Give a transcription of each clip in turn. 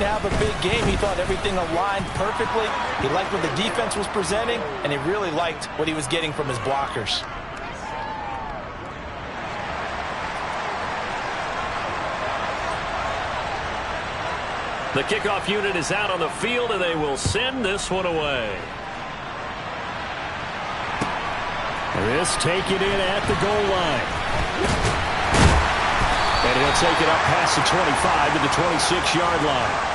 have a big game. He thought everything aligned perfectly. He liked what the defense was presenting, and he really liked what he was getting from his blockers. The kickoff unit is out on the field, and they will send this one away. This taken in at the goal line. And he'll take it up past the 25 to the 26-yard line.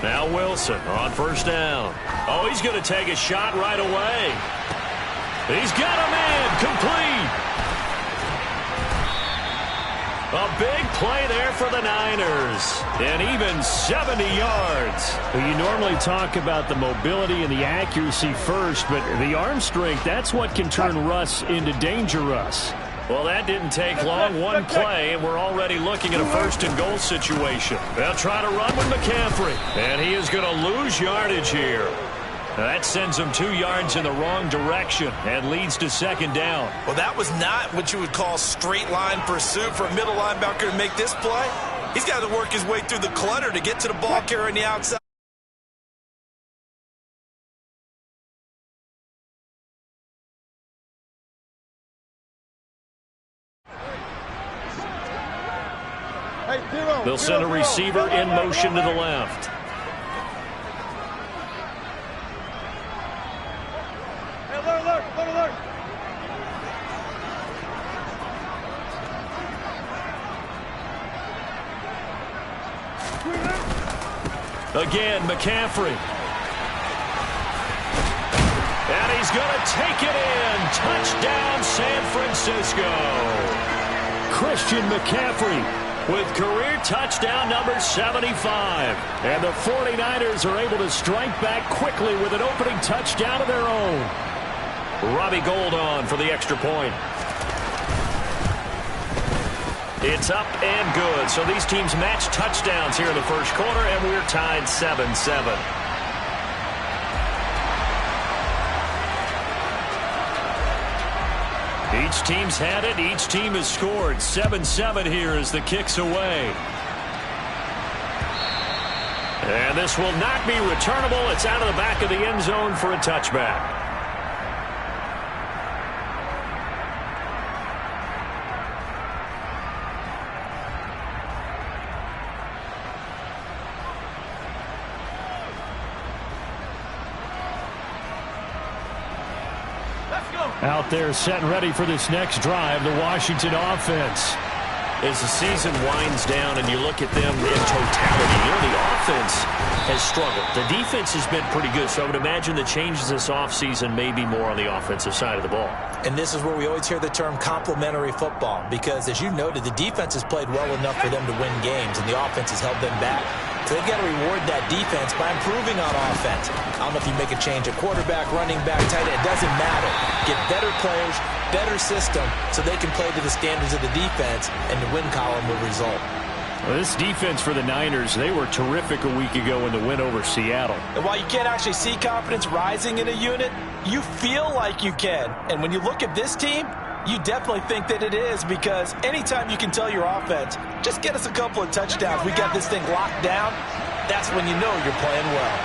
Now Wilson on first down. Oh, he's going to take a shot right away. He's got a man complete. A big play there for the Niners. And even 70 yards. Well, you normally talk about the mobility and the accuracy first, but the arm strength, that's what can turn Russ into danger Russ. Well, that didn't take long. One play, and we're already looking at a first-and-goal situation. They'll try to run with McCaffrey, and he is going to lose yardage here. Now, that sends him 2 yards in the wrong direction and leads to second down. Well, that was not what you would call straight line pursuit for a middle linebacker to make this play. He's got to work his way through the clutter to get to the ball carrier on the outside. They'll send a receiver in motion to the left. Again, McCaffrey. And he's going to take it in. Touchdown, San Francisco. Christian McCaffrey with career touchdown number 75. And the 49ers are able to strike back quickly with an opening touchdown of their own. Robbie Gould on for the extra point. It's up and good. So these teams match touchdowns here in the first quarter, and we're tied 7-7. Each team's had it. Each team has scored. 7-7 here as the kick's away. And this will not be returnable. It's out of the back of the end zone for a touchback. Out there set and ready for this next drive, the Washington offense. As the season winds down and you look at them in totality, the offense has struggled. The defense has been pretty good, so I would imagine the changes this offseason may be more on the offensive side of the ball. And this is where we always hear the term complementary football, because as you noted, the defense has played well enough for them to win games, and the offense has held them back. So they've got to reward that defense by improving on offense. I don't know if you make a change at quarterback, running back, tight end. It doesn't matter. Get better players, better system, so they can play to the standards of the defense, and the win column will result. Well, this defense for the Niners, they were terrific a week ago in the win over Seattle. And while you can't actually see confidence rising in a unit, you feel like you can. And when you look at this team, you definitely think that it is, because anytime you can tell your offense, just get us a couple of touchdowns, we got this thing locked down, that's when you know you're playing well.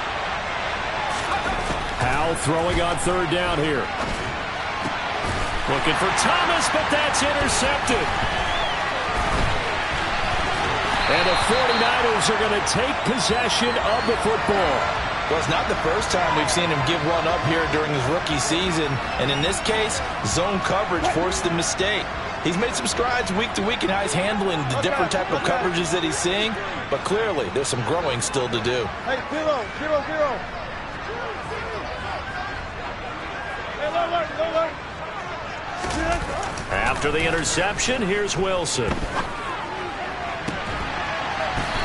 Howell throwing on third down here. Looking for Thomas, but that's intercepted. And the 49ers are going to take possession of the football. Well, it's not the first time we've seen him give one up here during his rookie season. And in this case, zone coverage forced the mistake. He's made some strides week to week in how he's handling the different type of coverages that he's seeing, but clearly there's some growing still to do. Hey, 0, 0, 0. After the interception, here's Wilson.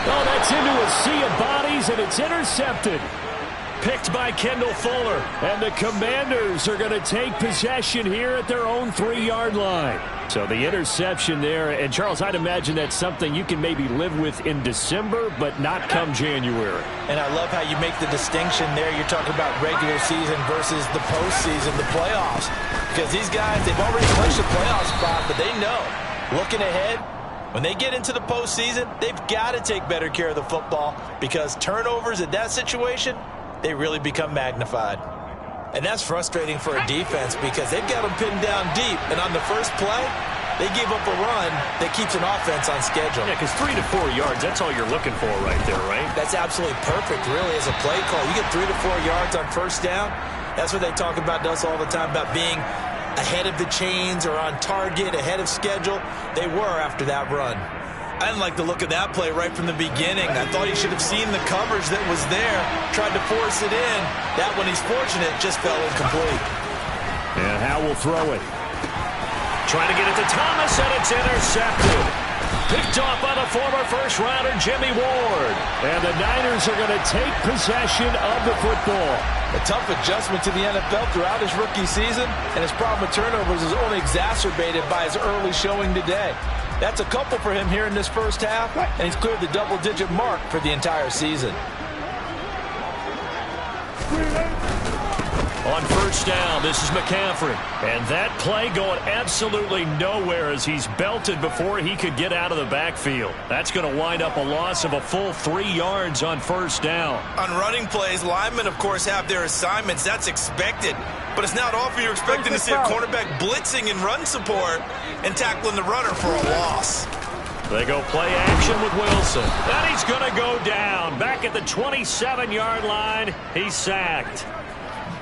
Oh, that's into a sea of bodies, and it's intercepted. Picked by Kendall Fuller. And the Commanders are going to take possession here at their own 3-yard line. So the interception there, and Charles, I'd imagine that's something you can maybe live with in December, but not come January. And I love how you make the distinction there. You're talking about regular season versus the postseason, the playoffs. Because these guys, they've already clinched a playoff spot, but they know, looking ahead, when they get into the postseason, they've got to take better care of the football because turnovers in that situation, they really become magnified. And that's frustrating for a defense because they've got them pinned down deep. And on the first play, they give up a run that keeps an offense on schedule. Yeah, because 3 to 4 yards, that's all you're looking for right there, right? That's absolutely perfect, really, as a play call. You get 3 to 4 yards on first down. That's what they talk about us all the time, about being ahead of the chains or on target, ahead of schedule. They were after that run. I didn't like the look of that play right from the beginning. I thought he should have seen the coverage that was there, tried to force it in. That one, he's fortunate, just fell incomplete. And Howe will throw it. Trying to get it to Thomas, and it's intercepted. Picked off by the former first-rounder Jimmy Ward. And the Niners are going to take possession of the football. A tough adjustment to the NFL throughout his rookie season, and his problem with turnovers is only exacerbated by his early showing today. That's a couple for him here in this first half, and he's cleared the double-digit mark for the entire season. On first down, this is McCaffrey. And that play going absolutely nowhere as he's belted before he could get out of the backfield. That's going to wind up a loss of a full 3 yards on first down. On running plays, linemen, of course, have their assignments. That's expected. But it's not often you're expecting to see a cornerback blitzing in run support and tackling the runner for a loss. They go play action with Wilson. And he's going to go down. Back at the 27-yard line, he's sacked.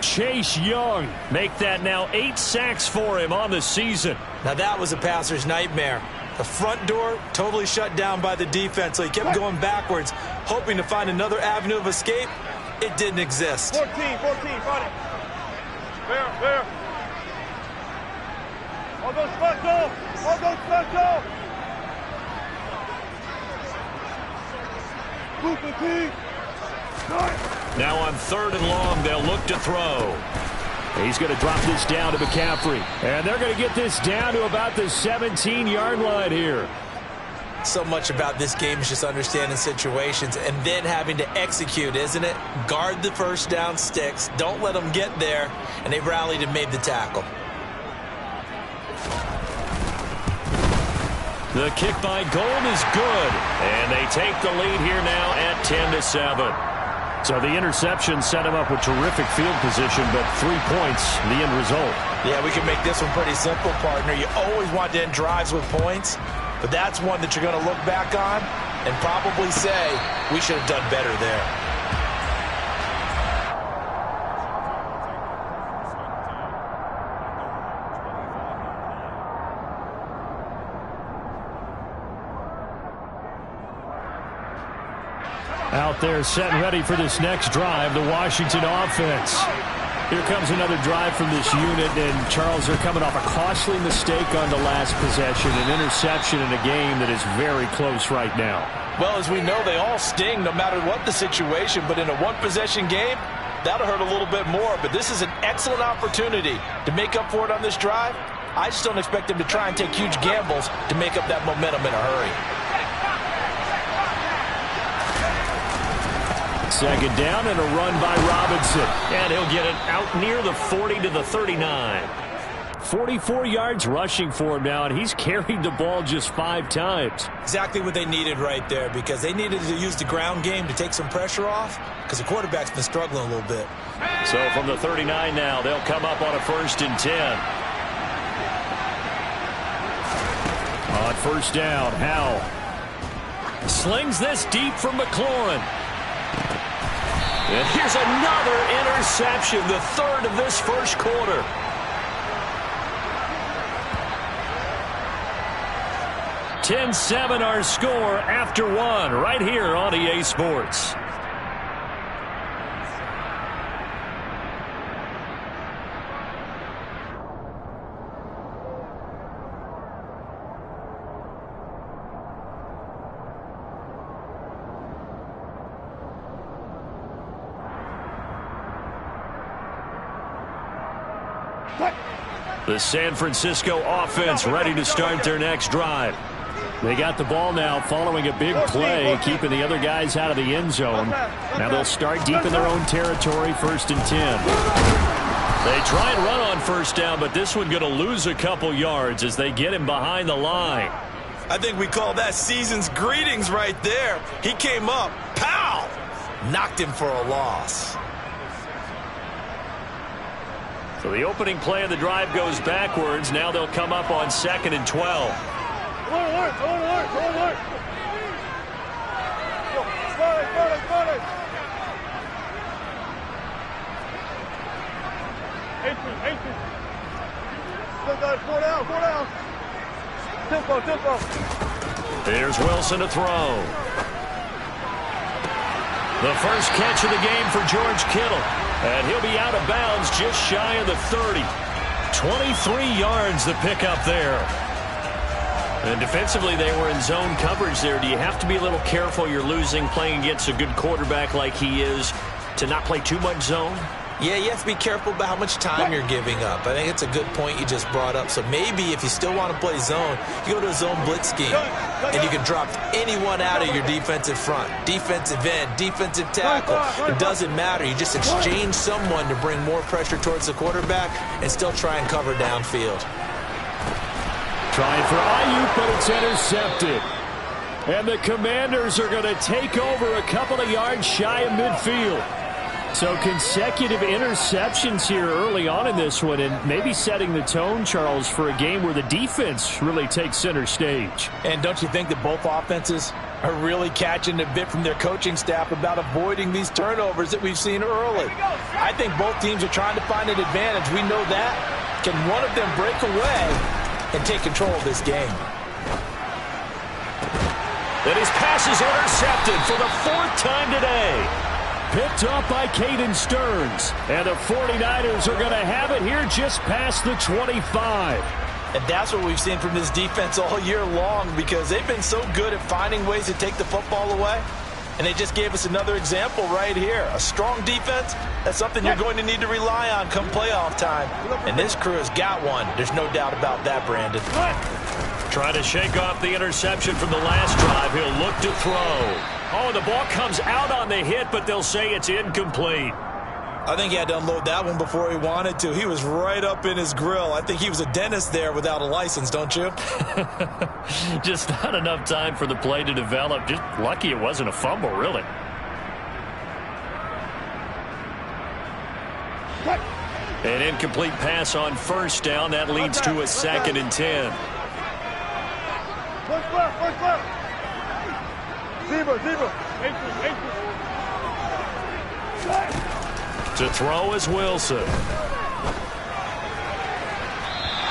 Chase Young. Make that now 8 sacks for him on the season. Now that was a passer's nightmare. The front door totally shut down by the defense, so he kept going backwards, hoping to find another avenue of escape. It didn't exist. 14, fight it. Where? On go special! Now on 3rd and long, they'll look to throw. He's going to drop this down to McCaffrey. And they're going to get this down to about the 17-yard line here. So much about this game is just understanding situations and then having to execute, isn't it? Guard the first down sticks. Don't let them get there. And they rallied and made the tackle. The kick by Gold is good. And they take the lead here now at 10-7. So the interception set him up with terrific field position, but 3 points, the end result. Yeah, we can make this one pretty simple, partner. You always want to end drives with points, but that's one that you're going to look back on and probably say, we should have done better there. Out there set and ready for this next drive, the Washington offense. Here comes another drive from this unit, and Charles, they're coming off a costly mistake on the last possession, an interception in a game that is very close right now. Well, as we know, they all sting no matter what the situation, but in a one-possession game, that'll hurt a little bit more. But this is an excellent opportunity to make up for it on this drive. I just don't expect them to try and take huge gambles to make up that momentum in a hurry. Second down and a run by Robinson. And he'll get it out near the 40 to the 39. 44 yards rushing for him now, and he's carried the ball just 5 times. Exactly what they needed right there, because they needed to use the ground game to take some pressure off, because the quarterback's been struggling a little bit. So from the 39 now, they'll come up on a 1st and 10. On first down, Howe slings this deep from McLaurin. And here's another interception, the 3rd of this first quarter. 10-7 our score after one right here on EA Sports. The San Francisco offense ready to start their next drive. They got the ball now following a big play, keeping the other guys out of the end zone. Now they'll start deep in their own territory, 1st and 10. They try and run on first down, but this one going to lose a couple yards as they get him behind the line. I think we call that season's greetings right there. He came up, pow! Knocked him for a loss. So the opening play of the drive goes backwards. Now they'll come up on 2nd and 12. Alert! Got it! 18. Still got it, 4 down. Tempo. Here's Wilson to throw. The first catch of the game for George Kittle. And he'll be out of bounds just shy of the 30. 23 yards the pickup there. And defensively, they were in zone coverage there. Do you have to be a little careful? You're losing playing against a good quarterback like he is to not play too much zone? Yeah, you have to be careful about how much time you're giving up. I think it's a good point you just brought up. So maybe if you still want to play zone, you go to a zone blitz scheme, and you can drop anyone out of your defensive front, defensive end, defensive tackle. It doesn't matter. You just exchange someone to bring more pressure towards the quarterback and still try and cover downfield. Trying for Ayuk, but it's intercepted. And the Commanders are going to take over a couple of yards shy of midfield. So consecutive interceptions here early on in this one, and maybe setting the tone, Charles, for a game where the defense really takes center stage. And don't you think that both offenses are really catching a bit from their coaching staff about avoiding these turnovers that we've seen early? I think both teams are trying to find an advantage. We know that. Can one of them break away and take control of this game? And his pass is intercepted for the 4th time today. Picked up by Caden Stearns. And the 49ers are going to have it here just past the 25. And that's what we've seen from this defense all year long, because they've been so good at finding ways to take the football away. And they just gave us another example right here. A strong defense, that's something you're going to need to rely on come playoff time. And this crew has got one. There's no doubt about that, Brandon. Trying to shake off the interception from the last drive. He'll look to throw. Oh, the ball comes out on the hit, but they'll say it's incomplete. I think he had to unload that one before he wanted to. He was right up in his grill. I think he was a dentist there without a license, don't you? Just not enough time for the play to develop. Just lucky it wasn't a fumble, really. An incomplete pass on first down. That leads to a 2nd and 10. Push left. Zebra. 18. To throw is Wilson.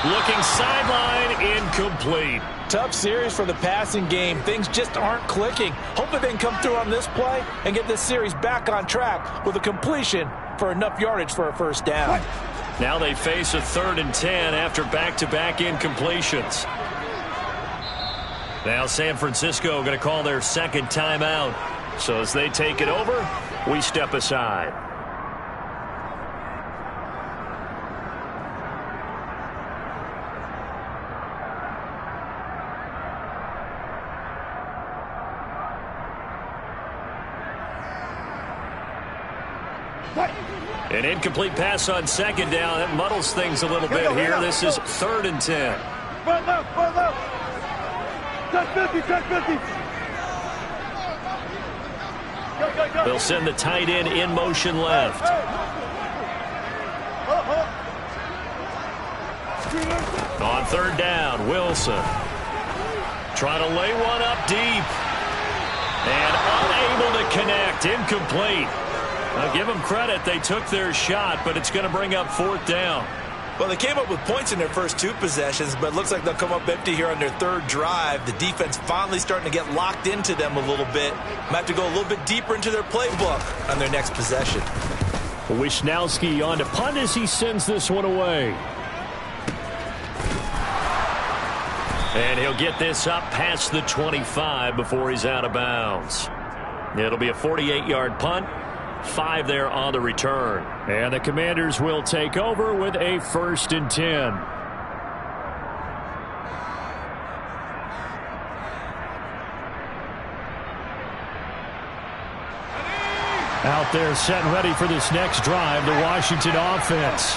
Looking sideline, incomplete. Tough series for the passing game. Things just aren't clicking. Hopefully they can come through on this play and get this series back on track with a completion for enough yardage for a first down. Now they face a 3rd and 10 after back-to-back incompletions. Now San Francisco going to call their 2nd timeout. So as they take it over, we step aside. An incomplete pass on 2nd down. That muddles things a little bit here. This is 3rd and 10. Front left. Touch 50. Go. They'll send the tight end in motion left. On 3rd down, Wilson. Trying to lay one up deep. And unable to connect. Incomplete. I'll give them credit. They took their shot, but it's going to bring up 4th down. Well, they came up with points in their first 2 possessions, but it looks like they'll come up empty here on their 3rd drive. The defense finally starting to get locked into them a little bit. Might have to go a little bit deeper into their playbook on their next possession. Wisnowski on to punt as he sends this one away. And he'll get this up past the 25 before he's out of bounds. It'll be a 48-yard punt. 5 there on the return. And the Commanders will take over with a 1st and 10. Out there set and ready for this next drive, the Washington offense.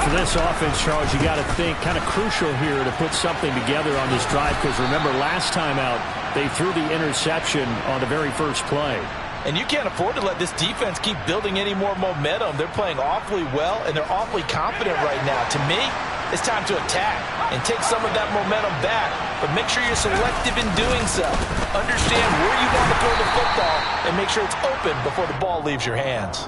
For this offense, Charles, you got to think kind of crucial here to put something together on this drive, because remember last time out they threw the interception on the very first play. And you can't afford to let this defense keep building any more momentum. They're playing awfully well, and they're awfully confident right now. To me, it's time to attack and take some of that momentum back. But make sure you're selective in doing so. Understand where you want to throw the football and make sure it's open before the ball leaves your hands.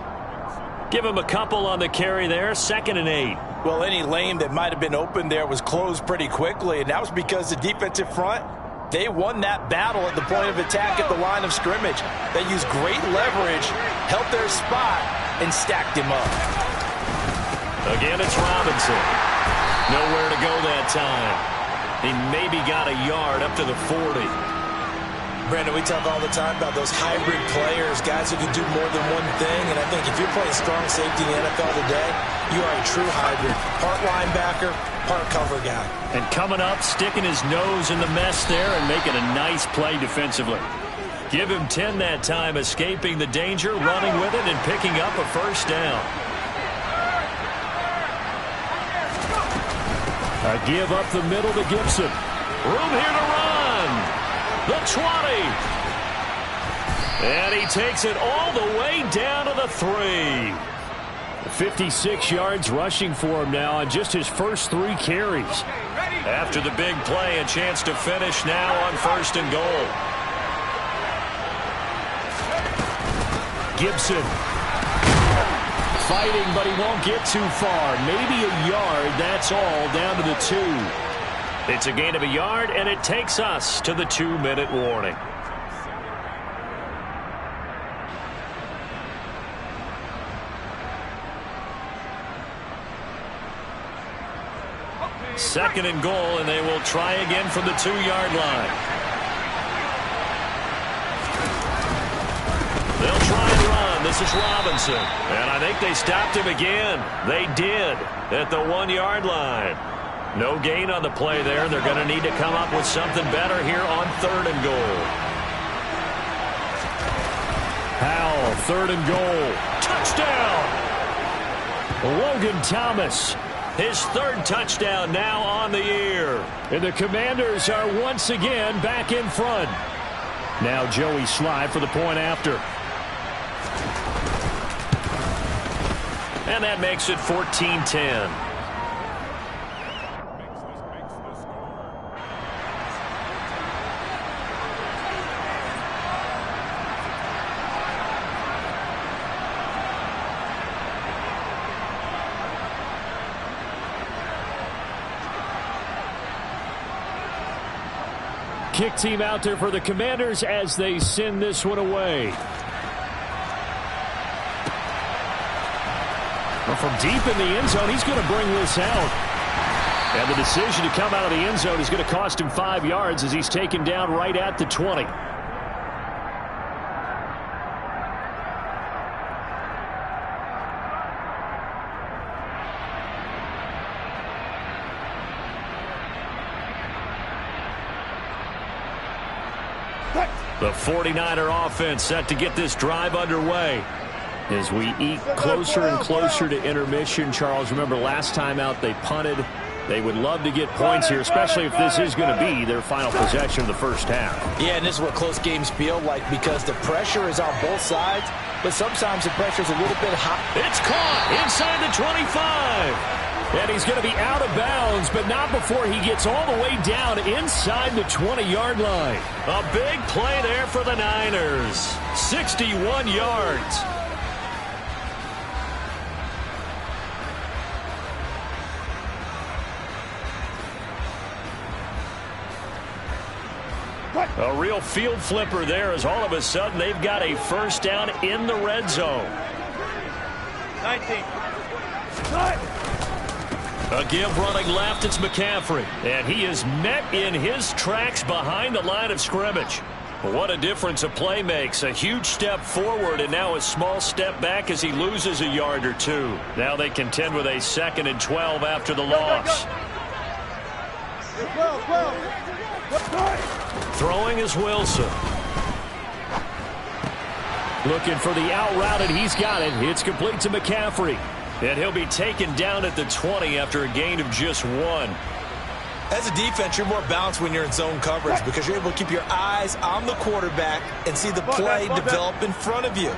Give him a couple on the carry there. 2nd and 8. Well, any lane that might have been open there was closed pretty quickly, and that was because the defensive front, they won that battle at the point of attack at the line of scrimmage. They used great leverage, held their spot, and stacked him up. Again, it's Robinson. Nowhere to go that time. He maybe got a yard up to the 40. Brandon, we talk all the time about those hybrid players, guys who can do more than one thing, and I think if you're playing strong safety in the NFL today, you are a true hybrid. Part linebacker, part cover guy. And coming up, sticking his nose in the mess there and making a nice play defensively. Give him 10 that time, escaping the danger, running with it, and picking up a 1st down. A give up the middle to Gibson. Room here to run. The 20. And he takes it all the way down to the 3. 56 yards rushing for him now on just his first 3 carries. After the big play, a chance to finish now on 1st and goal. Gibson fighting, but he won't get too far. Maybe a yard, that's all, down to the 2. It's a gain of a yard, and it takes us to the 2-minute warning. Second and goal, and they will try again from the 2-yard line. They'll try and run. This is Robinson. And I think they stopped him again. They did at the 1-yard line. No gain on the play there. They're going to need to come up with something better here on 3rd and goal. Howell, 3rd and goal. Touchdown! Logan Thomas. His 3rd touchdown now on the year. And the Commanders are once again back in front. Now Joey Slye for the point after. And that makes it 14-10. Kick team out there for the Commanders as they send this one away. Well, from deep in the end zone, he's going to bring this out. And the decision to come out of the end zone is going to cost him 5 yards as he's taken down right at the 20. The 49er offense set to get this drive underway. As we eat closer and closer to intermission, Charles, remember last time out they punted. They would love to get points here, especially if this is going to be their final possession of the first half. Yeah, and this is what close games feel like because the pressure is on both sides, but sometimes the pressure is a little bit high. It's caught inside the 25. And he's going to be out of bounds, but not before he gets all the way down inside the 20-yard line. A big play there for the Niners. 61 yards. A real field flipper there as all of a sudden they've got a first down in the red zone. 19. A give running left, it's McCaffrey. And he is met in his tracks behind the line of scrimmage. What a difference a play makes. A huge step forward and now a small step back as he loses a yard or two. Now they contend with a 2nd and 12 after the loss. 12. Throwing is Wilson. Looking for the out route, and he's got it. It's complete to McCaffrey. And he'll be taken down at the 20 after a gain of just 1. As a defense, you're more balanced when you're in zone coverage because you're able to keep your eyes on the quarterback and see the play develop in front of you.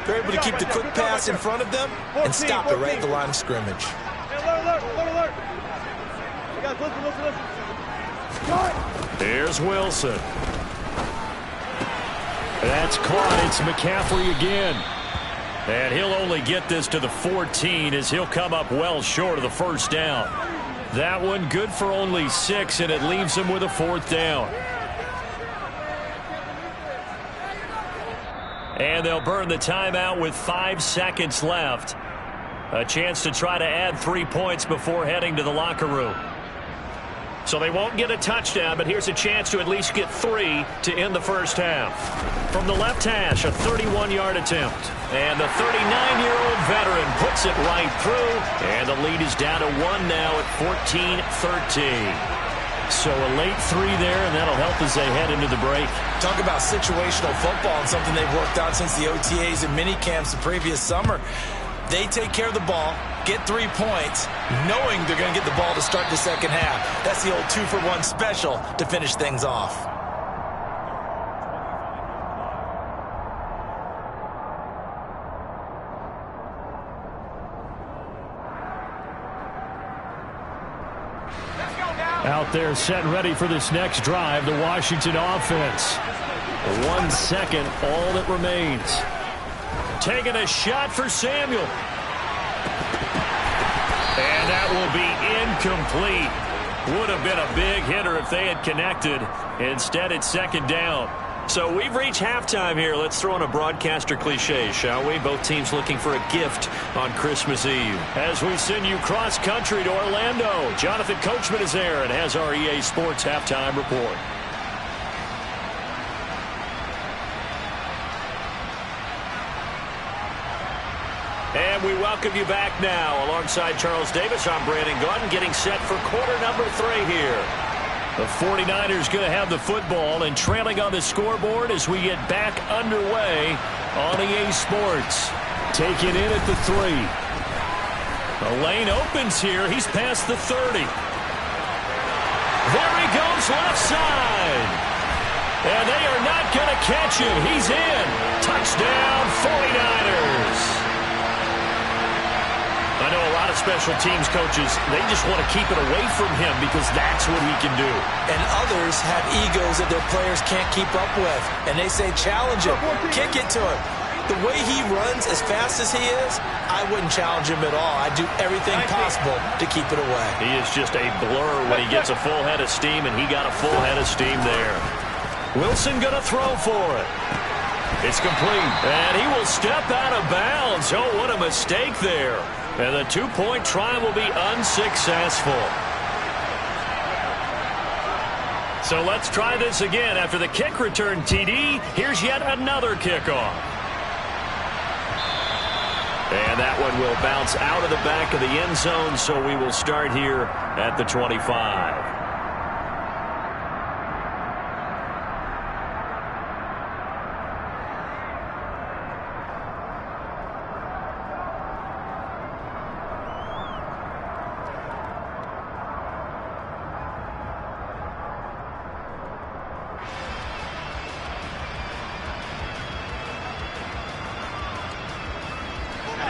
They're able to keep the quick pass in front of them and stop it right at the line of scrimmage. Alert. Guys, listen. Here's Wilson. That's caught. It's McCaffrey again. And he'll only get this to the 14 as he'll come up well short of the first down. That one good for only 6, and it leaves him with a 4th down. And they'll burn the timeout with 5 seconds left. A chance to try to add 3 points before heading to the locker room. So they won't get a touchdown, but here's a chance to at least get 3 to end the first half. From the left hash, a 31-yard attempt. And the 39-year-old veteran puts it right through. And the lead is down to 1 now at 14-13. So a late 3 there, and that'll help as they head into the break. Talk about situational football and something they've worked on since the OTAs and mini camps the previous summer. They take care of the ball, get 3 points, knowing they're going to get the ball to start the second half. That's the old 2-for-1 special to finish things off. Out there set and ready for this next drive, the Washington offense. 1 second, all that remains. Taking a shot for Samuel. And that will be incomplete. Would have been a big hitter if they had connected. Instead, it's 2nd down. So we've reached halftime here. Let's throw in a broadcaster cliche, shall we? Both teams looking for a gift on Christmas Eve. As we send you cross-country to Orlando, Jonathan Coachman is there and has our EA Sports halftime report. And we welcome you back now. Alongside Charles Davis, I'm Brandon Gaudin, getting set for quarter number 3 here. The 49ers going to have the football and trailing on the scoreboard as we get back underway on EA Sports. Taken in at the 3. The lane opens here. He's past the 30. There he goes, left side. And they are not going to catch him. He's in. Touchdown, 49ers. I know a lot of special teams coaches, they just want to keep it away from him because that's what he can do. And others have egos that their players can't keep up with. And they say, challenge him, kick it to him. The way he runs as fast as he is, I wouldn't challenge him at all. I'd do everything possible to keep it away. He is just a blur when he gets a full head of steam, and he got a full head of steam there. Wilson going to throw for it. It's complete. And he will step out of bounds. Oh, what a mistake there. And the 2-point try will be unsuccessful. So let's try this again. After the kick return TD, here's yet another kickoff. And that one will bounce out of the back of the end zone, so we will start here at the 25.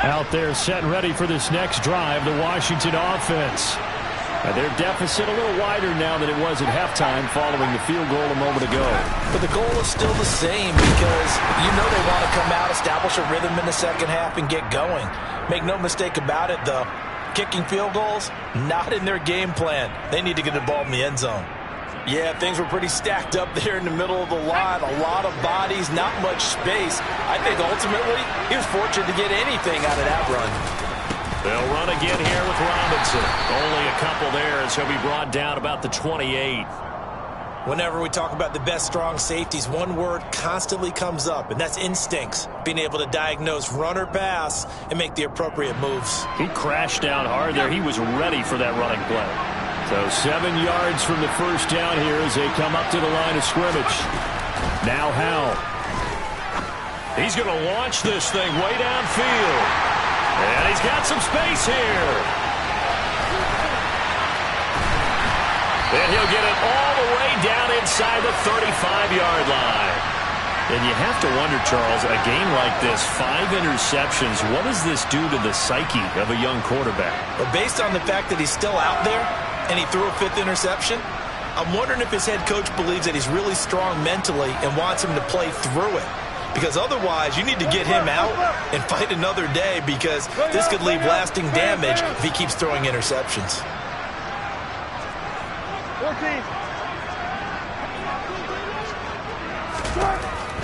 Out there set and ready for this next drive, the Washington offense. Their deficit a little wider now than it was at halftime following the field goal a moment ago. But the goal is still the same because you know they want to come out, establish a rhythm in the second half, and get going. Make no mistake about it, though. Kicking field goals, not in their game plan. They need to get the ball in the end zone. Yeah, things were pretty stacked up there in the middle of the line. A lot of bodies, not much space. I think ultimately he was fortunate to get anything out of that run. They'll run again here with Robinson. Only a couple there as he'll be brought down about the 28. Whenever we talk about the best strong safeties, one word constantly comes up, and that's instincts. Being able to diagnose run or pass and make the appropriate moves. He crashed down hard there. He was ready for that running play. So 7 yards from the first down here as they come up to the line of scrimmage. Now Howell. He's going to launch this thing way downfield. And he's got some space here. And he'll get it all the way down inside the 35-yard line. And you have to wonder, Charles, a game like this, 5 interceptions, what does this do to the psyche of a young quarterback? But based on the fact that he's still out there and he threw a 5th interception, I'm wondering if his head coach believes that he's really strong mentally and wants him to play through it. Because otherwise, you need to get him out and fight another day, because this could leave lasting damage if he keeps throwing interceptions. 14.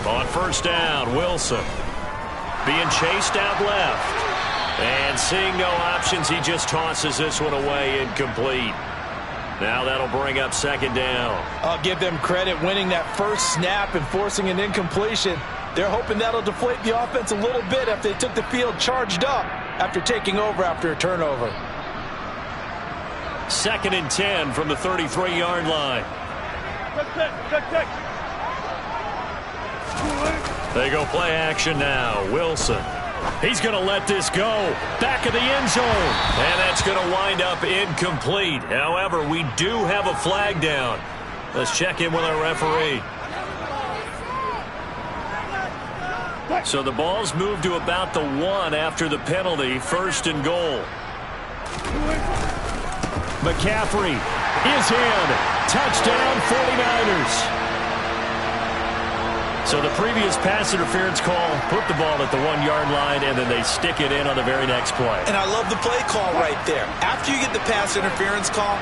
On first down, Wilson being chased out left. And seeing no options, he just tosses this one away, incomplete. Now that'll bring up second down. I'll give them credit winning that first snap and forcing an incompletion. They're hoping that'll deflate the offense a little bit after they took the field charged up after taking over after a turnover. 2nd and 10 from the 33-yard line. Check. They go play action now. Wilson. He's going to let this go. Back of the end zone. And that's going to wind up incomplete. However, we do have a flag down. Let's check in with our referee. So the ball's moved to about the 1 after the penalty. 1st and goal. McCaffrey is in. Touchdown 49ers. So the previous pass interference call put the ball at the 1-yard line, and then they stick it in on the very next play. And I love the play call right there. After you get the pass interference call,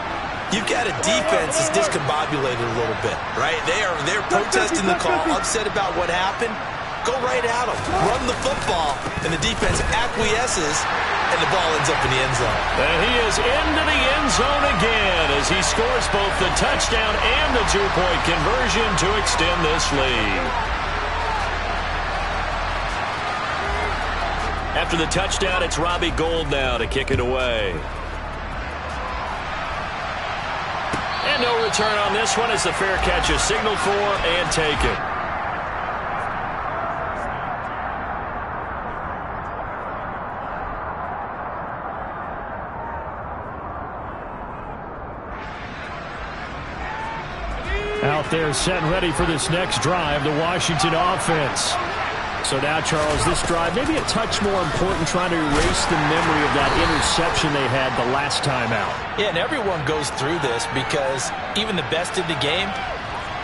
you've got a defense that's discombobulated a little bit, right? They're protesting the call, upset about what happened. Go right at them. Run the football, and the defense acquiesces, and the ball ends up in the end zone. And he is into the end zone again as he scores both the touchdown and the 2-point conversion to extend this lead. After the touchdown, it's Robbie Gould now to kick it away. And no return on this one as the fair catch is signaled for and taken. Out there set and ready for this next drive, the Washington offense. So now, Charles, this drive maybe a touch more important, trying to erase the memory of that interception they had the last time out. Yeah, and everyone goes through this because even the best in the game,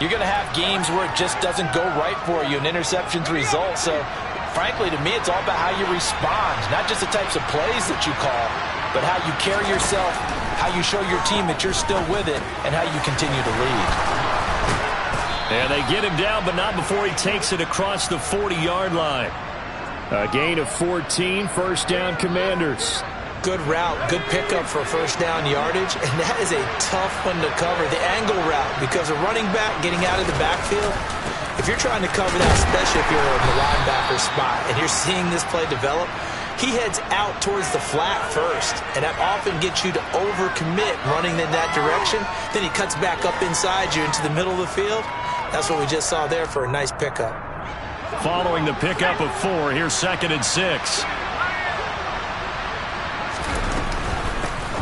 you're going to have games where it just doesn't go right for you, and interceptions result. So, frankly, to me, it's all about how you respond, not just the types of plays that you call, but how you carry yourself, how you show your team that you're still with it, and how you continue to lead. And they get him down, but not before he takes it across the 40-yard line. A gain of 14, first down Commanders. Good route, good pickup for first down yardage, and that is a tough one to cover, the angle route, because a running back getting out of the backfield, if you're trying to cover that, especially if you're in the linebacker spot, and you're seeing this play develop, he heads out towards the flat first, and that often gets you to overcommit running in that direction. Then he cuts back up inside you into the middle of the field. That's what we just saw there for a nice pickup. Following the pickup of 4, here's 2nd and 6.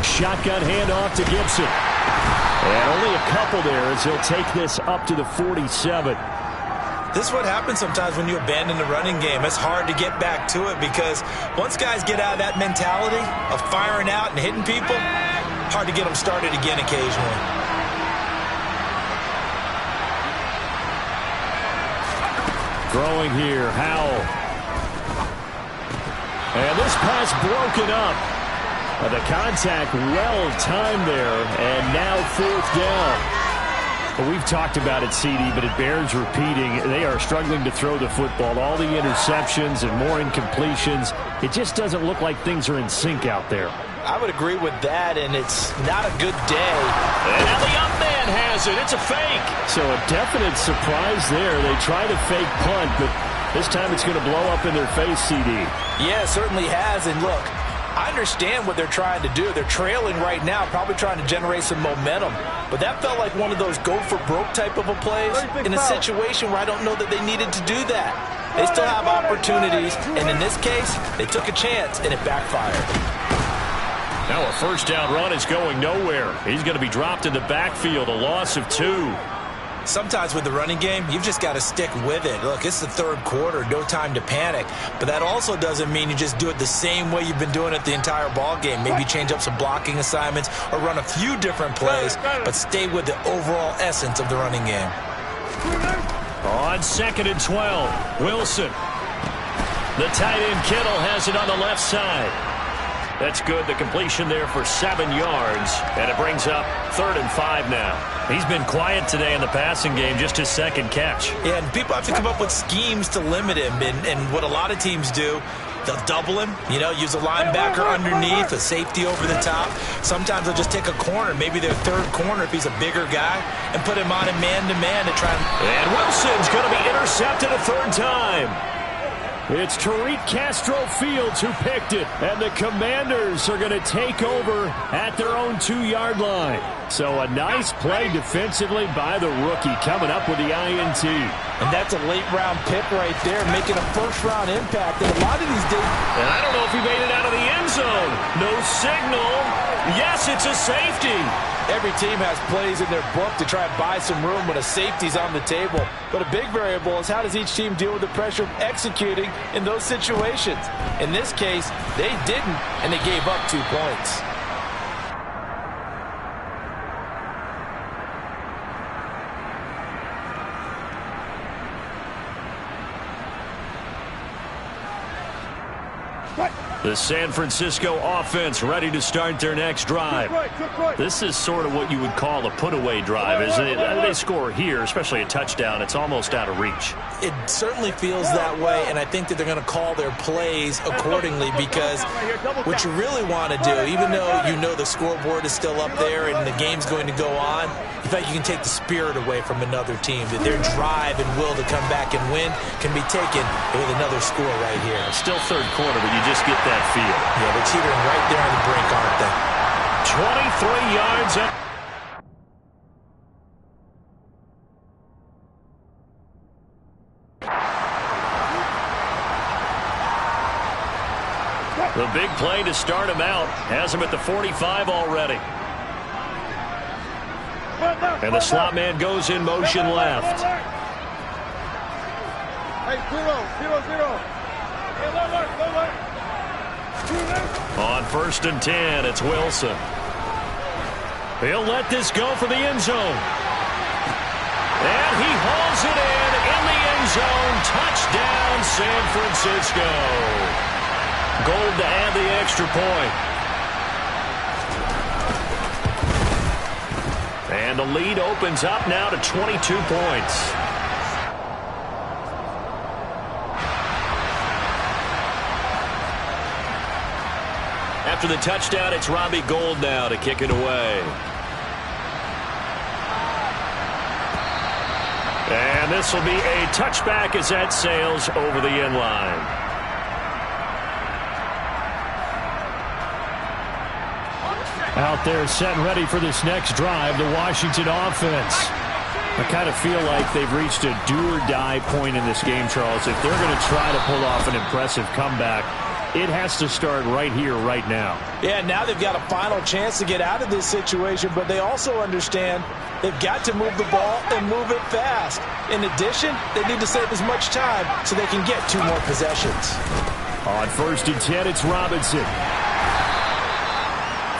Shotgun handoff to Gibson. And only a couple there as he'll take this up to the 47. This is what happens sometimes when you abandon the running game. It's hard to get back to it because once guys get out of that mentality of firing out and hitting people, hard to get them started again occasionally. Throwing here, Howell. And this pass broken up. The contact well timed there, and now 4th down. Well, we've talked about it, CD, but it bears repeating. They are struggling to throw the football. All the interceptions and more incompletions. It just doesn't look like things are in sync out there. I would agree with that, and it's not a good day. And now the up man has it. It's a fake. So a definite surprise there. They try to fake punt, but this time it's going to blow up in their face, CD. Yeah, it certainly has. And look, I understand what they're trying to do. They're trailing right now, probably trying to generate some momentum. But that felt like one of those go-for-broke type of a plays in a situation where I don't know that they needed to do that. They still have opportunities, and in this case, they took a chance, and it backfired. Now a first down run is going nowhere. He's going to be dropped in the backfield, a loss of 2. Sometimes with the running game, you've just got to stick with it. Look, it's the third quarter, no time to panic. But that also doesn't mean you just do it the same way you've been doing it the entire ball game. Maybe change up some blocking assignments or run a few different plays, but stay with the overall essence of the running game. On 2nd and 12, Wilson. The tight end Kittle has it on the left side. That's good. The completion there for 7 yards. And it brings up 3rd and 5 now. He's been quiet today in the passing game, just his second catch. Yeah, and people have to come up with schemes to limit him. And what a lot of teams do, they'll double him, use a linebacker underneath, a safety over the top. Sometimes they'll just take a corner, maybe their third corner if he's a bigger guy, and put him on a man-to-man to try and Wilson's going to be intercepted a 3rd time. It's Tariq Castro Fields who picked it, and the Commanders are going to take over at their own 2-yard line. So a nice play defensively by the rookie coming up with the INT. And that's a late-round pick right there, making a first-round impact. And a lot of these days... And I don't know if he made it out of the end zone. No signal. Yes, it's a safety. Every team has plays in their book to try and buy some room when a safety's on the table. But a big variable is how does each team deal with the pressure of executing in those situations. In this case, they didn't, and they gave up 2 points. The San Francisco offense ready to start their next drive. This is sort of what you would call a put-away drive. As they score here, especially a touchdown, it's almost out of reach. It certainly feels that way, and I think that they're going to call their plays accordingly because what you really want to do, even though you know the scoreboard is still up there and the game's going to go on, in fact, you can take the spirit away from another team, that their drive and will to come back and win can be taken with another score right here. Still third quarter, but you just get that feel. Yeah, they're teetering right there on the brink, aren't they? 23 yards up. The big play to start him out has him at the 45 already. And the slot man goes in motion left. Hey, 0-0-0. On 1st and 10, it's Wilson. He'll let this go for the end zone. And he hauls it in the end zone. Touchdown, San Francisco. Gold to add the extra point. And the lead opens up now to 22 points. After the touchdown, it's Robbie Gould now to kick it away. And this will be a touchback as that sails over the end line. Out there set and ready for this next drive, the Washington offense. I kind of feel like they've reached a do-or-die point in this game, Charles. If they're going to try to pull off an impressive comeback, it has to start right here, right now. Yeah, now they've got a final chance to get out of this situation, but they also understand they've got to move the ball and move it fast. In addition, they need to save as much time so they can get 2 more possessions. On 1st and 10, it's Robinson.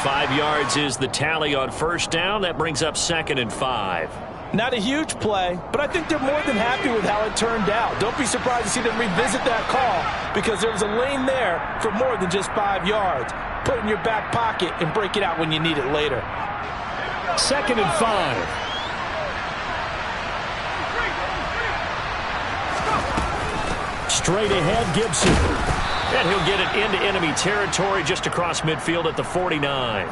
5 yards is the tally on 1st down. That brings up 2nd and 5. Not a huge play, but I think they're more than happy with how it turned out. Don't be surprised to see them revisit that call because there was a lane there for more than just 5 yards. Put it in your back pocket and break it out when you need it later. 2nd and 5. Straight ahead, Gibson. And he'll get it into enemy territory just across midfield at the 49.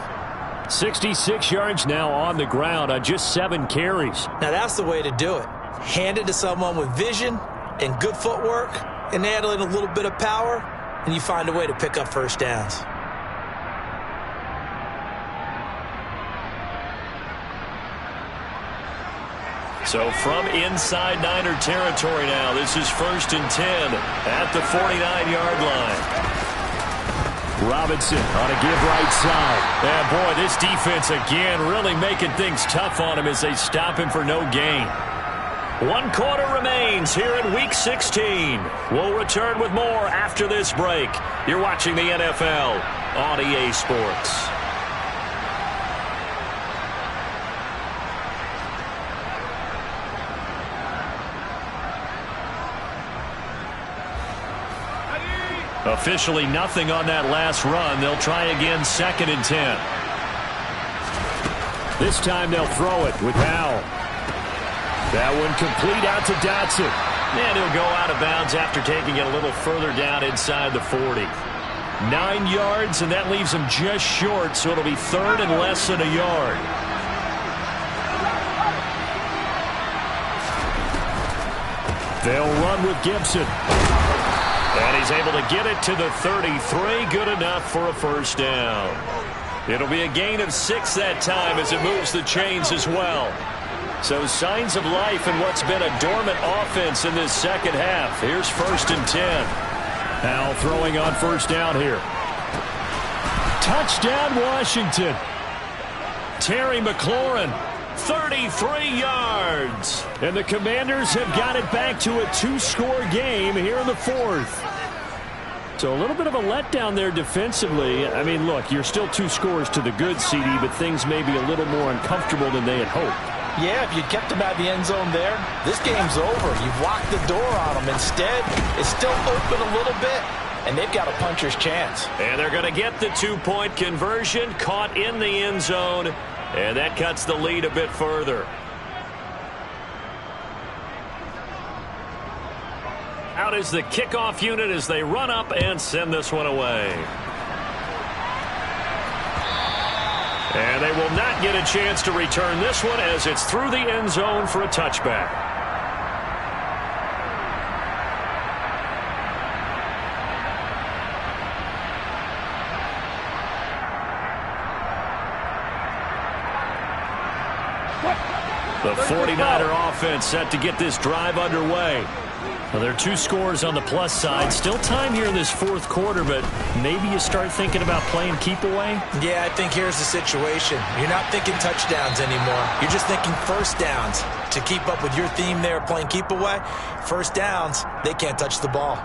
66 yards now on the ground on just 7 carries. Now that's the way to do it. Hand it to someone with vision and good footwork and add in a little bit of power, and you find a way to pick up first downs. So from inside Niner territory now, this is 1st and 10 at the 49-yard line. Robinson on a give right side. And boy, this defense again really making things tough on him as they stop him for no gain. 1 quarter remains here in Week 16. We'll return with more after this break. You're watching the NFL on EA Sports. Officially nothing on that last run. They'll try again 2nd and 10. This time they'll throw it with Howell. That one complete out to Dotson. And he'll go out of bounds after taking it a little further down inside the 40. 9 yards, and that leaves him just short, so it'll be 3rd and less than a yard. They'll run with Gibson. And he's able to get it to the 33. Good enough for a first down. It'll be a gain of 6 that time as it moves the chains as well. So signs of life in what's been a dormant offense in this second half. Here's 1st and 10. Howell throwing on first down here. Touchdown, Washington. Terry McLaurin, 33 yards. And the Commanders have got it back to a 2-score game here in the 4th. So a little bit of a letdown there defensively. I mean, look, you're still 2 scores to the good, CD, but things may be a little more uncomfortable than they had hoped. Yeah, if you'd kept him out of the end zone there, this game's over. You've locked the door on him. Instead, it's still open a little bit, and they've got a puncher's chance. And they're going to get the 2-point conversion, caught in the end zone, and that cuts the lead a bit further. Out is the kickoff unit as they run up and send this one away. And they will not get a chance to return this one as it's through the end zone for a touchback. The 49er offense set to get this drive underway. Well, there are 2 scores on the plus side. Still time here in this 4th quarter, but maybe you start thinking about playing keep away? Yeah, I think here's the situation. You're not thinking touchdowns anymore. You're just thinking first downs. To keep up with your theme there, playing keep away, first downs, they can't touch the ball.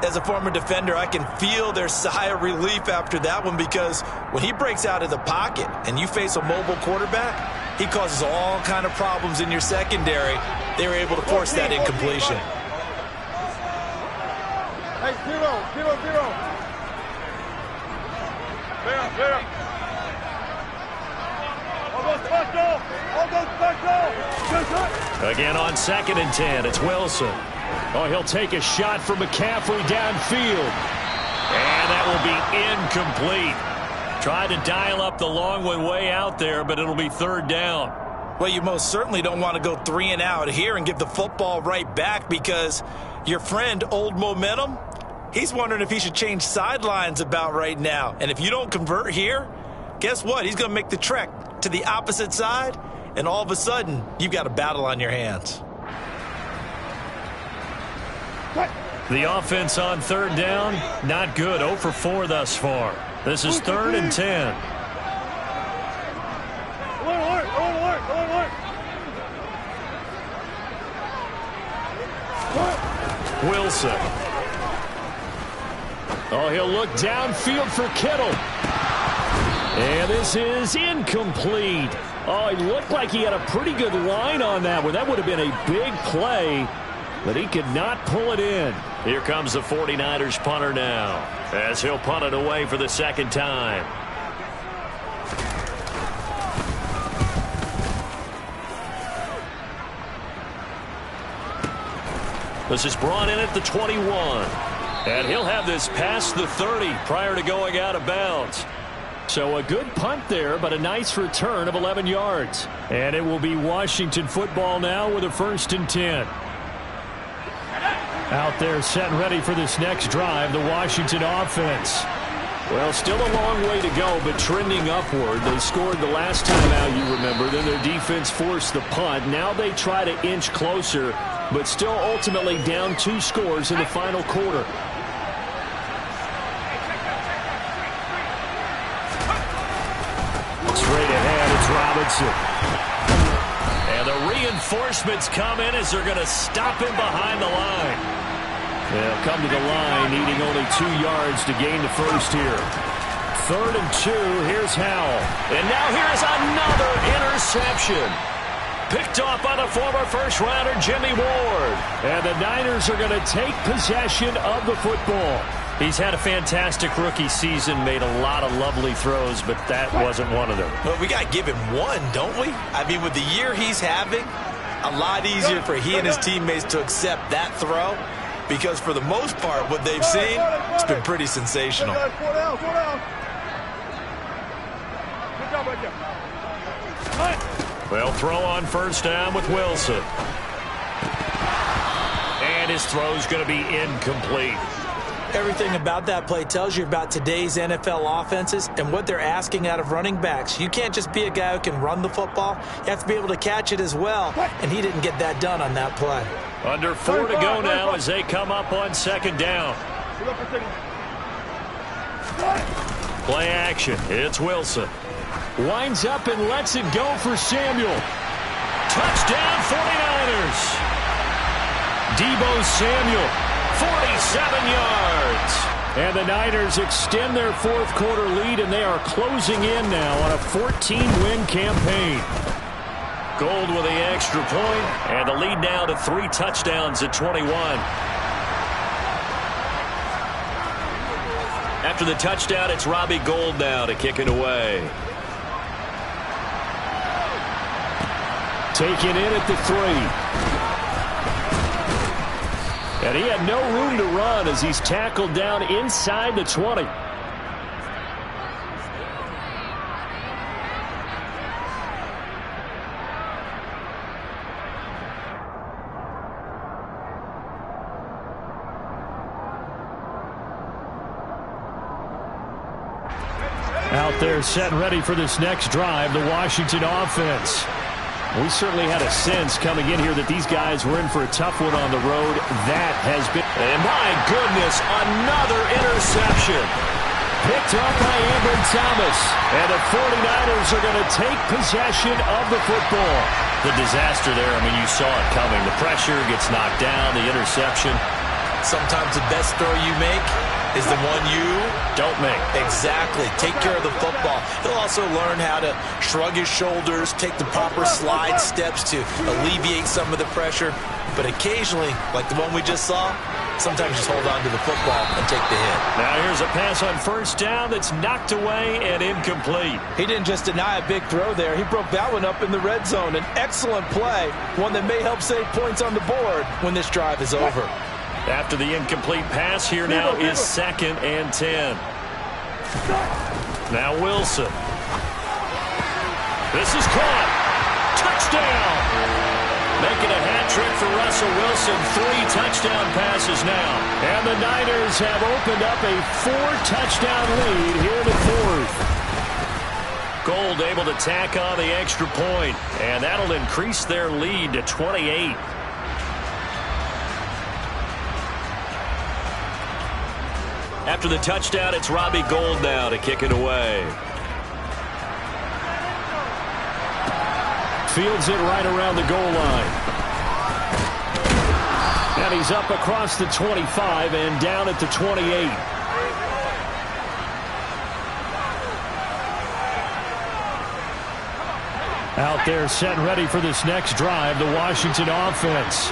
As a former defender, I can feel their sigh of relief after that one, because when he breaks out of the pocket and you face a mobile quarterback, he causes all kind of problems in your secondary. They were able to force that incompletion. Hey, 0, 0, 0. There. Again on 2nd and 10, it's Wilson. Oh, he'll take a shot from McCaffrey downfield. And that will be incomplete. Tried to dial up the long one way out there, but it'll be 3rd down. Well, you most certainly don't want to go 3 and out here and give the football right back, because your friend, Old Momentum, he's wondering if he should change sidelines about right now. And if you don't convert here, guess what? He's going to make the trek to the opposite side, and all of a sudden, you've got a battle on your hands. The offense on 3rd down, not good. 0 for 4 thus far. This is 3rd and 10. Wilson. Oh, he'll look downfield for Kittle. And this is incomplete. Oh, it looked like he had a pretty good line on that one. That would have been a big play, but he could not pull it in. Here comes the 49ers punter now, as he'll punt it away for the 2nd time. This is brought in at the 21. And he'll have this past the 30 prior to going out of bounds. So a good punt there, but a nice return of 11 yards. And it will be Washington football now with a 1st and 10. Out there set and ready for this next drive, the Washington offense. Well, still a long way to go, but trending upward. They scored the last time out, you remember. Then their defense forced the punt. Now they try to inch closer, but still ultimately down 2 scores in the final quarter. Straight ahead, it's Robinson. And the reinforcements come in as they're going to stop him behind the line. They'll come to the line, needing only 2 yards to gain the first here. 3rd and 2, here's Howell. And now here's another interception. Picked off by the former first-rounder Jimmy Ward. And the Niners are going to take possession of the football. He's had a fantastic rookie season, made a lot of lovely throws, but that wasn't one of them. Well, we got to give him one, don't we? I mean, with the year he's having, a lot easier for he and his teammates to accept that throw. Because for the most part, what they've seen, it's been pretty sensational. Well, throw on first down with Wilson. And his throw's going to be incomplete. Everything about that play tells you about today's NFL offenses and what they're asking out of running backs. You can't just be a guy who can run the football. You have to be able to catch it as well, and he didn't get that done on that play. Under 4 to go now as they come up on 2nd down. Play action. It's Wilson. Winds up and lets it go for Samuel. Touchdown 49ers. Deebo Samuel. 47 yards. And the Niners extend their 4th quarter lead, and they are closing in now on a 14-win campaign. Gold with the extra point, and the lead now to 3 touchdowns at 21. After the touchdown, it's Robbie Gould now to kick it away. Taken in at the 3. And he had no room to run as he's tackled down inside the 20. Out there set and ready for this next drive, the Washington offense. We certainly had a sense coming in here that these guys were in for a tough one on the road. That has been... And my goodness, another interception. Picked up by Ambry Thomas. And the 49ers are going to take possession of the football. The disaster there, I mean, you saw it coming. The pressure gets knocked down, the interception. Sometimes the best throw you make is the one you don't make. Exactly. Take care of the football. He'll also learn how to shrug his shoulders, take the proper slide steps to alleviate some of the pressure. But occasionally, like the one we just saw, sometimes just hold on to the football and take the hit. Now here's a pass on first down that's knocked away and incomplete. He didn't just deny a big throw there. He broke that one up in the red zone. An excellent play, one that may help save points on the board when this drive is over. After the incomplete pass, here now is 2nd and 10. Now Wilson. This is caught. Touchdown. Making a hat trick for Russell Wilson. 3 touchdown passes now. And the Niners have opened up a 4-touchdown lead here in the 4th. Gould able to tack on the extra point, and that'll increase their lead to 28. After the touchdown, it's Robbie Gould now to kick it away. Fields it right around the goal line. And he's up across the 25 and down at the 28. Out there set and ready for this next drive, the Washington offense.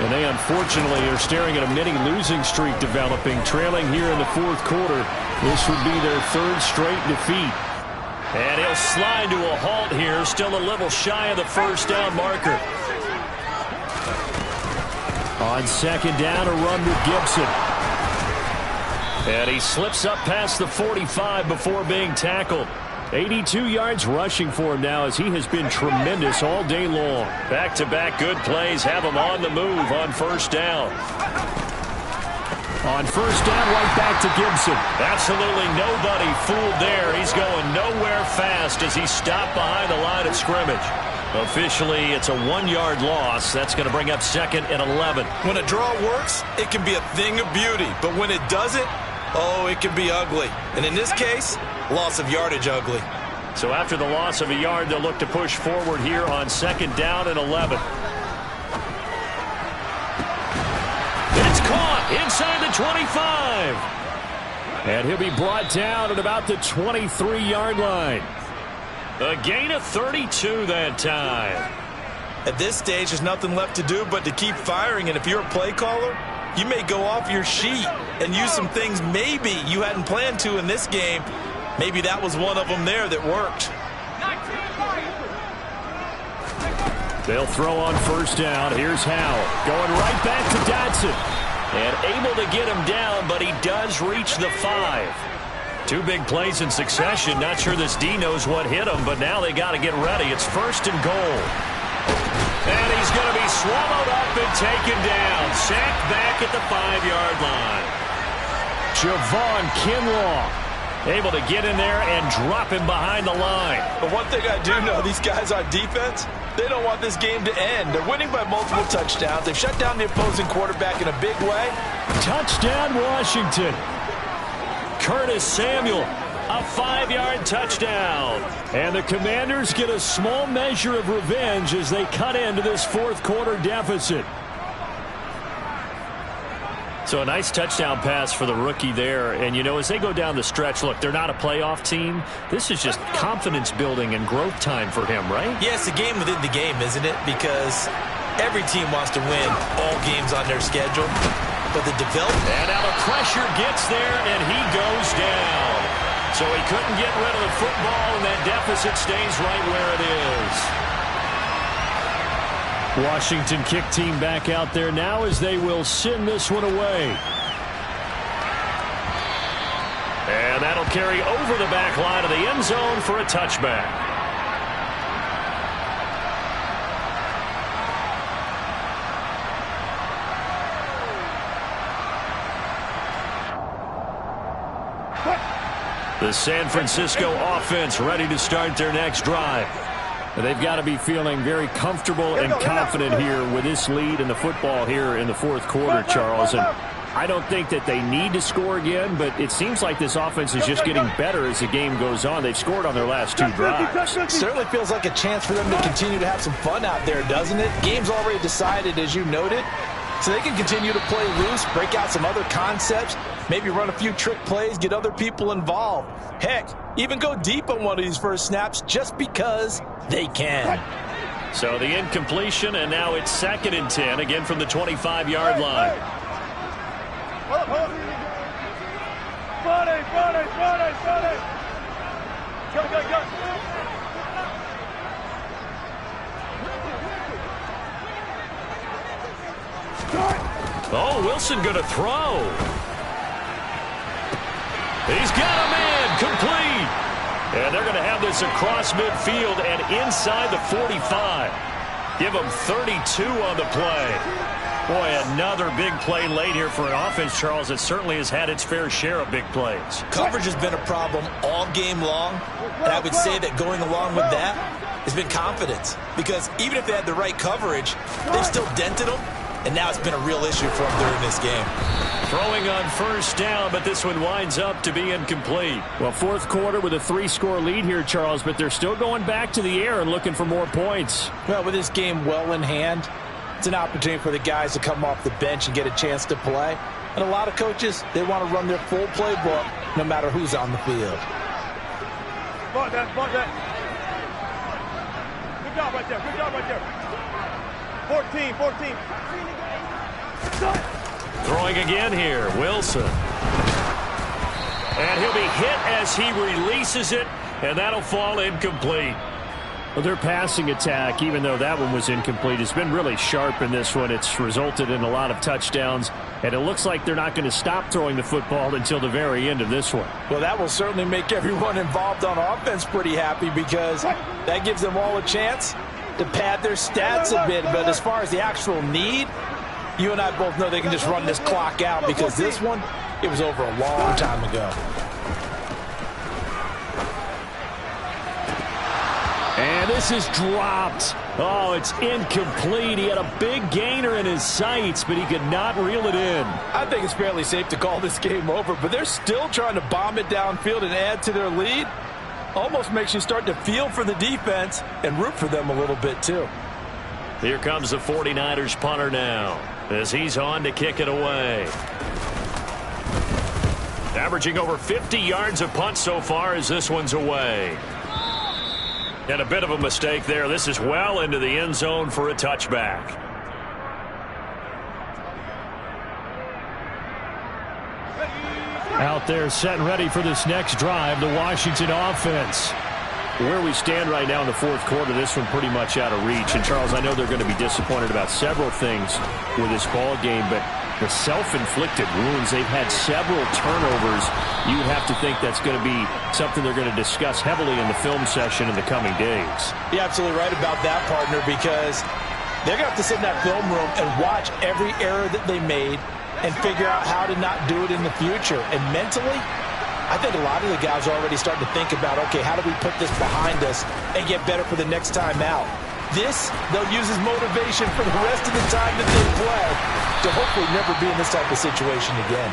And they unfortunately are staring at a mini losing streak developing, trailing here in the 4th quarter. This would be their 3rd straight defeat. And he'll slide to a halt here, still a little shy of the first down marker. On second down, a run with Gibson. And he slips up past the 45 before being tackled. 82 yards rushing for him now as he has been tremendous all day long. Back-to-back good plays have him on the move on first down. On first down, right back to Gibson. Absolutely nobody fooled there. He's going nowhere fast as he stopped behind the line of scrimmage. Officially, it's a 1-yard loss. That's going to bring up 2nd and 11. When a draw works, it can be a thing of beauty. But when it doesn't, oh, it can be ugly. And in this case, loss of yardage ugly. So after the loss of a yard, they'll look to push forward here on 2nd down and 11. It's caught inside the 25. And he'll be brought down at about the 23-yard line. A gain of 32 that time. At this stage, there's nothing left to do but to keep firing. And if you're a play caller, you may go off your sheet and use some things maybe you hadn't planned to in this game. Maybe that was one of them there that worked. They'll throw on first down. Here's Howell. Going right back to Dotson. And able to get him down, but he does reach the 5. 2 big plays in succession. Not sure this D knows what hit him, but now they got to get ready. It's 1st and goal. And he's going to be swallowed up and taken down. Sacked back at the 5-yard line. Javon Kinlaw able to get in there and drop him behind the line. But one thing I do know, these guys on defense, they don't want this game to end. They're winning by multiple touchdowns. They've shut down the opposing quarterback in a big way. Touchdown, Washington. Curtis Samuel, a 5-yard touchdown. And the Commanders get a small measure of revenge as they cut into this 4th quarter deficit. So a nice touchdown pass for the rookie there. And, you know, as they go down the stretch, look, they're not a playoff team. This is just confidence building and growth time for him, right? Yeah, it's a game within the game, isn't it? Because every team wants to win all games on their schedule. But the development... And now the pressure gets there, and he goes down. So he couldn't get rid of the football, and that deficit stays right where it is. Washington kick team back out there now as they will send this one away. And that'll carry over the back line of the end zone for a touchback. The San Francisco offense ready to start their next drive. They've got to be feeling very comfortable and confident here with this lead in the football here in the 4th quarter, Charles. And I don't think that they need to score again, but it seems like this offense is just getting better as the game goes on. They've scored on their last 2 drives. Certainly feels like a chance for them to continue to have some fun out there, doesn't it? Game's already decided, as you noted. So they can continue to play loose, break out some other concepts, maybe run a few trick plays, get other people involved. Heck, even go deep on one of these first snaps just because they can. So the incompletion, and now it's 2nd and 10, again from the 25-yard line. Oh, Wilson going to throw. He's got a man, complete. And they're going to have this across midfield and inside the 45. Give them 32 on the play. Boy, another big play late here for an offense, Charles, that certainly has had its fair share of big plays. Coverage has been a problem all game long, and I would say that going along with that has been confidence. Because even if they had the right coverage, they've still dented them, and now it's been a real issue for them during this game. Throwing on first down, but this one winds up to be incomplete. Well, 4th quarter with a 3-score lead here, Charles, but they're still going back to the air and looking for more points. Well, with this game well in hand, it's an opportunity for the guys to come off the bench and get a chance to play. And a lot of coaches, they want to run their full playbook no matter who's on the field. Good job right there. Good job right there. 14. Throwing again here, Wilson. And he'll be hit as he releases it, and that'll fall incomplete. Well, their passing attack, even though that one was incomplete, has been really sharp in this one. It's resulted in a lot of touchdowns, and it looks like they're not going to stop throwing the football until the very end of this one. Well, that will certainly make everyone involved on offense pretty happy because that gives them all a chance to pad their stats a bit. But as far as the actual need, you and I both know they can just run this clock out because this one, it was over a long time ago. And this is dropped. Oh, it's incomplete. He had a big gainer in his sights, but he could not reel it in. I think it's fairly safe to call this game over, but they're still trying to bomb it downfield and add to their lead. Almost makes you start to feel for the defense and root for them a little bit too. Here comes the 49ers punter now as he's on to kick it away. Averaging over 50 yards a punt so far as this one's away. And a bit of a mistake there. This is well into the end zone for a touchback. Out there set and ready for this next drive, the Washington offense. Where we stand right now in the fourth quarter, this one pretty much out of reach. And, Charles, I know they're going to be disappointed about several things with this ball game, but the self-inflicted wounds, they've had several turnovers. You have to think that's going to be something they're going to discuss heavily in the film session in the coming days. You're absolutely right about that, partner, because they're going to have to sit in that film room and watch every error that they made and figure out how to not do it in the future. And mentally, I think a lot of the guys are already starting to think about, okay, how do we put this behind us and get better for the next time out? This, they'll use as motivation for the rest of the time that they play to hopefully never be in this type of situation again.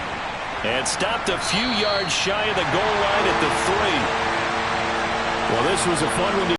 And stopped a few yards shy of the goal line at the 3. Well, this was a fun one to